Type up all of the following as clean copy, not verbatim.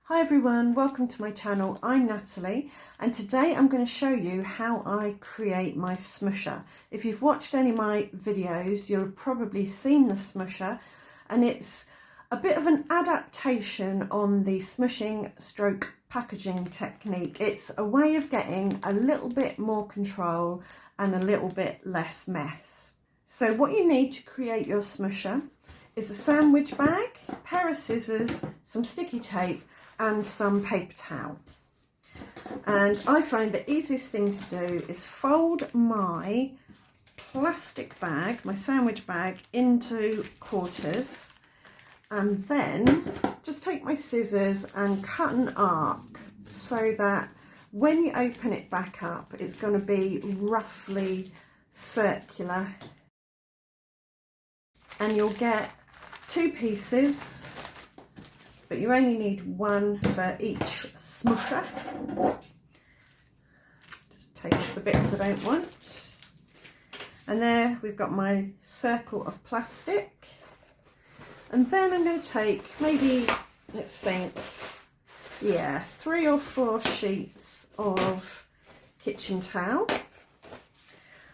Hi everyone, welcome to my channel. I'm Natalie and today I'm going to show you how I create my smoosher. If you've watched any of my videos, you'll have probably seen the smoosher, and it's a bit of an adaptation on the smooshing stroke packaging technique. It's a way of getting a little bit more control and a little bit less mess. So what you need to create your smoosher is a sandwich bag, a pair of scissors, some sticky tape and some paper towel. And I find the easiest thing to do is fold my plastic bag, my sandwich bag, into quarters, and then just take my scissors and cut an arc so that when you open it back up it's going to be roughly circular, and you'll get two pieces, but you only need one for each smoosher. Just take off the bits I don't want. And there we've got my circle of plastic. And then I'm going to take maybe, let's think, yeah, 3 or 4 sheets of kitchen towel.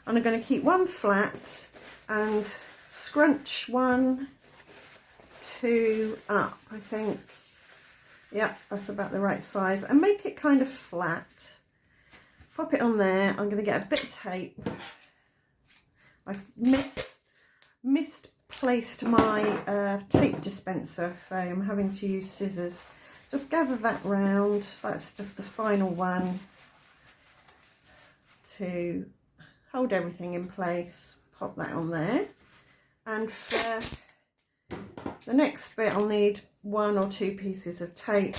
And I'm going to keep one flat and scrunch 1, 2 up, I think. Yeah, that's about the right size, and make it kind of flat. Pop it on there. I'm going to get a bit of tape. I've misplaced my tape dispenser, so I'm having to use scissors. Just gather that round. That's just the final one to hold everything in place. Pop that on there, and for the next bit I'll need 1 or 2 pieces of tape,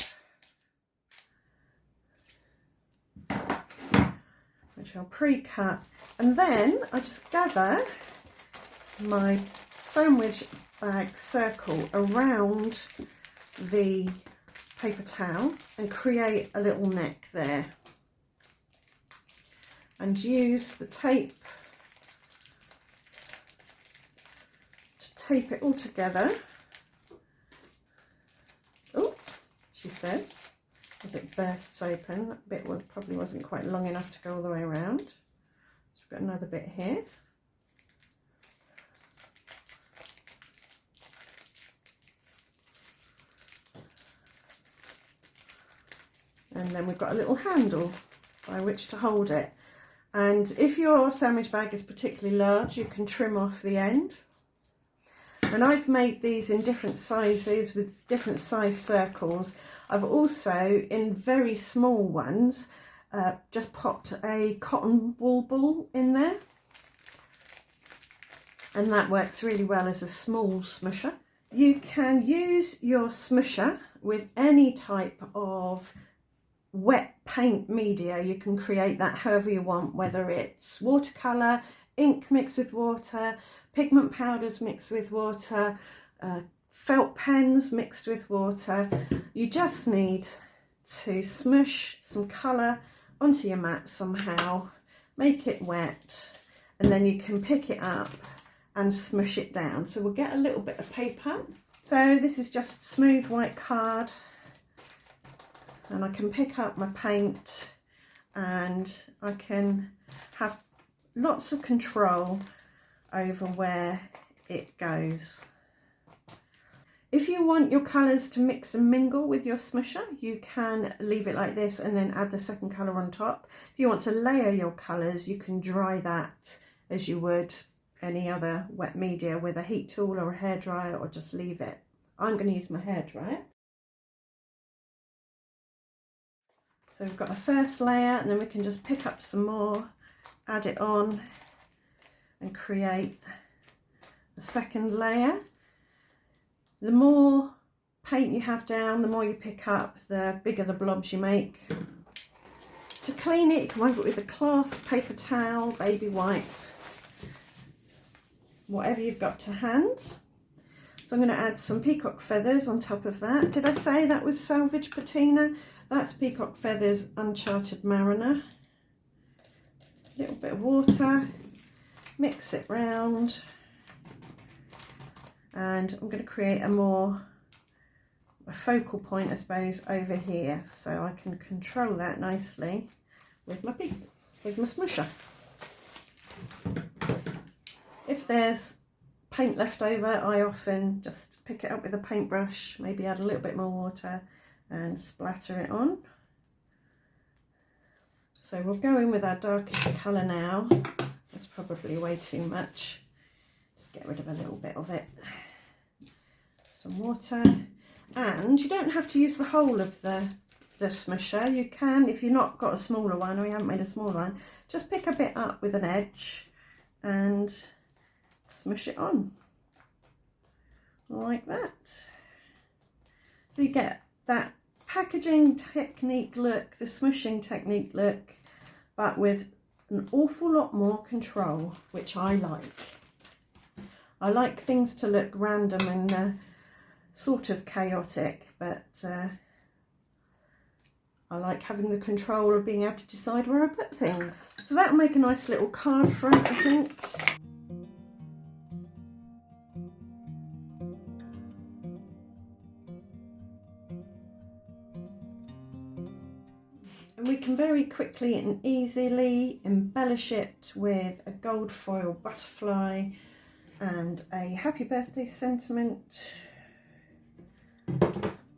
which I'll pre-cut, and then I just gather my sandwich bag circle around the paper towel and create a little neck there, and use the tape to tape it all together. Oh, she says, as it bursts open. That bit probably wasn't quite long enough to go all the way around. So we've got another bit here. And then we've got a little handle by which to hold it. And if your sandwich bag is particularly large, you can trim off the end. And I've made these in different sizes with different size circles. I've also, in very small ones, just popped a cotton wool ball in there. And that works really well as a small smoosher. You can use your smoosher with any type of wet paint media. You can create that however you want, whether it's watercolour, ink mixed with water, pigment powders mixed with water, felt pens mixed with water. You just need to smoosh some colour onto your mat somehow, make it wet, and then you can pick it up and smoosh it down. So we'll get a little bit of paper. So this is just smooth white card, and I can pick up my paint and I can have lots of control over where it goes. If you want your colours to mix and mingle with your smoosher, you can leave it like this and then add the second colour on top. If you want to layer your colours, you can dry that as you would any other wet media with a heat tool or a hairdryer, or just leave it. I'm going to use my hairdryer. So we've got a first layer, and then we can just pick up some more, add it on and create a second layer. The more paint you have down, the more you pick up, the bigger the blobs you make. To clean it, you can wipe it with a cloth, paper towel, baby wipe, whatever you've got to hand. So I'm going to add some peacock feathers on top of that. Did I say that was salvage patina? That's peacock feathers, uncharted mariner. A little bit of water, mix it round, and I'm going to create a more a focal point, I suppose, over here, so I can control that nicely with my smoosher. If there's paint left over, I often just pick it up with a paintbrush, maybe add a little bit more water and splatter it on. So we'll go in with our darkest colour now. That's probably way too much. Just get rid of a little bit of it. Some water. And you don't have to use the whole of the smoosher. You can, if you've not got a smaller one or you haven't made a smaller one, just pick a bit up with an edge and smoosh it on like that. So you get that packaging technique look, the smooshing technique look, but with an awful lot more control, which I like. I like things to look random and sort of chaotic, but I like having the control of being able to decide where I put things. So that'll make a nice little card front, I think. And we can very quickly and easily embellish it with a gold foil butterfly and a happy birthday sentiment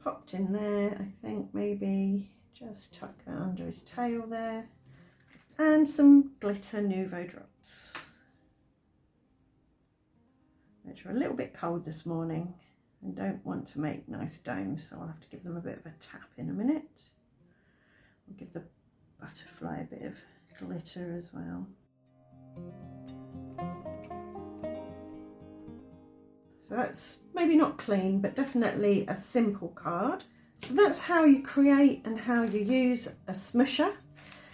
popped in there. I think maybe just tuck that under his tail there, and some glitter Nouveau drops, which are a little bit cold this morning and don't want to make nice domes, so I'll have to give them a bit of a tap in a minute. I'll give the butterfly a bit of glitter as well. So that's maybe not clean, but definitely a simple card. So that's how you create and how you use a smoosher.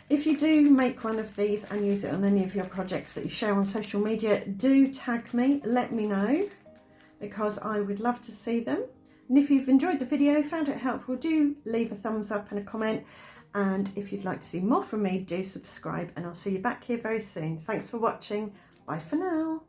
If you do make one of these and use it on any of your projects that you share on social media, do tag me, let me know, because I would love to see them. And if you've enjoyed the video, found it helpful, do leave a thumbs up and a comment. And if you'd like to see more from me, do subscribe, and I'll see you back here very soon. Thanks for watching. Bye for now.